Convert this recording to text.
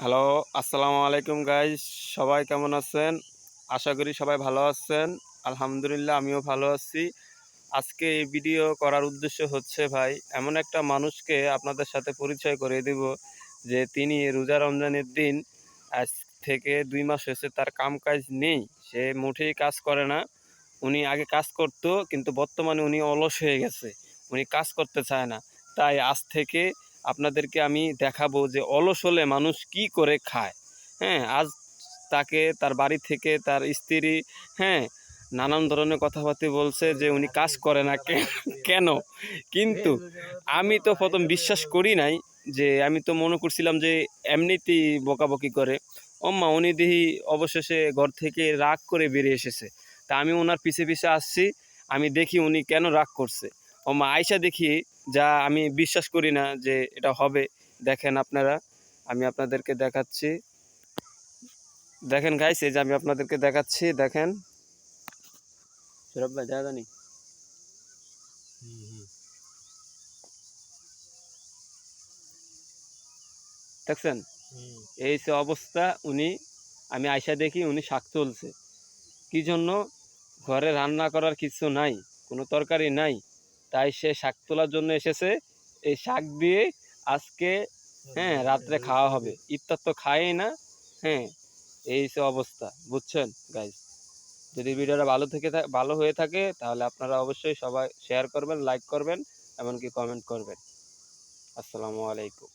Hello, আসসালামু আলাইকুম guys. সবাই কেমন আছেন? আশা করি সবাই ভালো আছেন। আলহামদুলিল্লাহ আমিও ভালো আছি। আজকে এই ভিডিও করার উদ্দেশ্য হচ্ছে ভাই, এমন একটা মানুষকে আপনাদের সাথে পরিচয় করিয়ে দিব যে তিনি রোজা রমজানের দিন আজ থেকে ২ মাস হয়েছে তার কাম-কাজ নেই। সে মোটেই কাজ করে না। উনি আগে কাজ করতো কিন্তু বর্তমানে উনি অলস হয়ে গেছে। উনি কাজ করতে চায় না। তাই আজ থেকে আপনাদেরকে আমি দেখাবো যে অলস হলে মানুষ কি করে খায়। হ্যাঁ? আজ তাকে তার বাড়ি থেকে তার স্ত্রী, হ্যাঁ, নানান ধরনের কথাবার্তা বলছে যে উনি কাজ করে না কেন? কিন্তু আমি তো ১ম বিশ্বাস করি নাই, যে আমি তো মনে করছিলাম যে এমনিতেই বকাবকি করে। ওম্মা উনি দেখি অবশেষে ঘর থেকে রাগ করে বেরিয়ে এসেছে। তা আমি ওনার পিছে আসছি। আমি দেখি উনি কেন রাগ করছে। ওম্মা আইসা দেখি যা আমি বিশ্বাস করি না যে এটা হবে। দেখেন আপনারা, আমি আপনাদেরকে দেখাচ্ছি। দেখেন গাইস, এই যে আমি আপনাদেরকে দেখাচ্ছি, দেখেন। সৌরভ ভাই দেখা জানি দেখছেন, এই যে অবস্থা উনি, আমি আইসা দেখি উনি শাক তুলছে। কি জন্য? ঘরে রান্না করার কিছু নাই, কোনো তরকারি নাই, তাই সে শাক তোলার জন্য এসেছে। এই শাক দিয়ে আজকে, হ্যাঁ, রাত্রে খাওয়া হবে। ইফতার তো খায়ই না। হ্যাঁ, এই যে অবস্থা, বুঝছেন গাইস? যদি ভিডিওটা ভালো হয়ে থাকে তাহলে আপনারা অবশ্যই সবাই শেয়ার করবেন, লাইক করবেন, এমনকি কমেন্ট করবেন। আসসালামু আলাইকুম।